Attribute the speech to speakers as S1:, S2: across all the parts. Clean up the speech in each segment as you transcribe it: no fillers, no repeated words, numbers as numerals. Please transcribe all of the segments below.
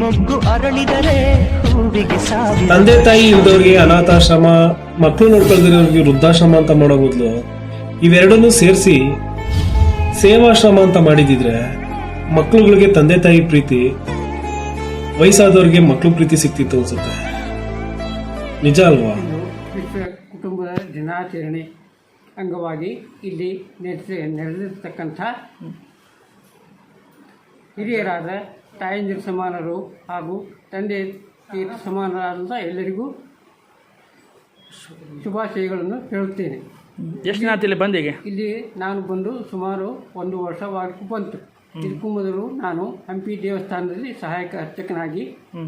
S1: ಮೊಗ್ಗು ಅರಳಿದರೆ ಹೂವಿಗೆ ಸಾವಿರ.
S2: ತಂದೆ ತಾಯಿ ಇಲ್ದವ್ರಿಗೆ ಅನಾಥಾಶ್ರಮ, ಮಕ್ಕಳು ನೋಡ್ಕೊಳ್ದಿರೋರಿಗೆ ವೃದ್ಧಾಶ್ರಮ ಅಂತ ಮಾಡೋ ಬದಲು ಇವೆರಡನ್ನೂ ಸೇರಿಸಿ ಸೇವಾಶ್ರಮ ಅಂತ ಮಾಡಿದಿದ್ರೆ ಮಕ್ಕಳುಗಳಿಗೆ ತಂದೆ ತಾಯಿ ಪ್ರೀತಿ, ವಯಸ್ಸಾದವ್ರಿಗೆ ಮಕ್ಕಳು ಪ್ರೀತಿ ಸಿಕ್ತಿತ್ತು ಅನ್ಸುತ್ತೆ. ನಿಜ ಅಲ್ವಾ?
S3: ವಿಶ್ವ ಕುಟುಂಬದ ದಿನಾಚರಣೆ ಅಂಗವಾಗಿ ಇಲ್ಲಿ ನಡೆದಿರ್ತಕ್ಕಂಥ ಹಿರಿಯರಾದ ತಾಯಂದಿರ ಸಮಾನರು ಹಾಗೂ ತಂದೆ ಸಮಾನರಾದಂಥ ಎಲ್ಲರಿಗೂ ಶುಭಾಶಯಗಳನ್ನು ಹೇಳುತ್ತೇನೆ.
S4: ಎಷ್ಟು ದಿನ ಆಯ್ತು ಇಲ್ಲಿ ಬಂದಿಗೆ?
S3: ಇಲ್ಲಿ ನಾನು ಬಂದು ಸುಮಾರು 1 ವರ್ಷವಾಗೂ ಬಂತು. ಇದಕ್ಕೂ ಮೊದಲು ನಾನು ಹಂಪಿ ದೇವಸ್ಥಾನದಲ್ಲಿ ಸಹಾಯಕ ಅರ್ಚಕನಾಗಿ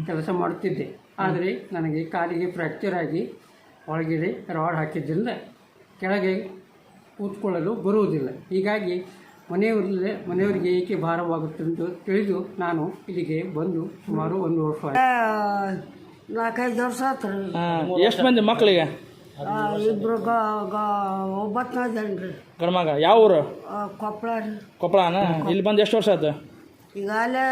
S3: ಕೆಲಸ ಮಾಡುತ್ತಿದ್ದೆ. ಆದರೆ ನನಗೆ ಕಾಲಿಗೆ ಫ್ರ್ಯಾಕ್ಚರ್ ಆಗಿ ಒಳಗಡೆ ರಾಡ್ ಹಾಕಿದ್ದರಿಂದ ಕೆಳಗೆ ಕೂತ್ಕೊಳ್ಳಲು ಬರುವುದಿಲ್ಲ. ಹೀಗಾಗಿ ಮನೆಯವರಿಗೆ ಏಕೆ ಭಾರವಾಗುತ್ತೆಂದು ತಿಳಿದು ನಾನು ಇಲ್ಲಿಗೆ ಬಂದು ಸುಮಾರು 1 ವರ್ಷ ಆಯಿತು.
S5: 4-5 ವರ್ಷ ಆತ್ರಿ.
S4: ಎಷ್ಟು ಮಂದಿ ಮಕ್ಕಳಿಗೆ?
S5: ಇಬ್ರು ಒಬ್ಬತ್ತನ ಜನ್ರಿ.
S4: ಗಂಡ್ಮಗ ಯಾವ ಊರು?
S5: ಕೊಪ್ಪಳ ರೀ.
S4: ಕೊಪ್ಪಳನ? ಇಲ್ಲಿ ಬಂದು ಎಷ್ಟು ವರ್ಷ ಆಯ್ತು?
S5: ಈಗಾಗಲೇ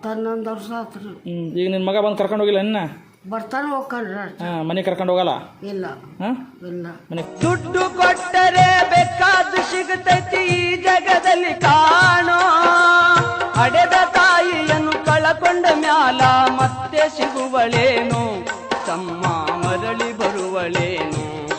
S5: 11 ವರ್ಷ ಆತ್ರಿ.
S4: ಈಗ ನಿನ್ನ ಮಗ ಬಂದು ಕರ್ಕೊಂಡು ಹೋಗಿಲ್ಲ ಇನ್ನ?
S5: ಬರ್ತಾನೆ ಹೋಗ್ಕಂಡ್ರಿ.
S4: ಮನೆ ಕರ್ಕೊಂಡು ಹೋಗಲ್ಲ?
S5: ಇಲ್ಲ
S4: ಹಾಂ,
S5: ಇಲ್ಲ.
S4: ಮನೆ
S1: ದುಡ್ಡು ಕೊಟ್ಟರೆ ಬೇಕಾದ್ದು ಸಿಗುತ್ತೈತಿ ಈ ಜಗದಲ್ಲಿ.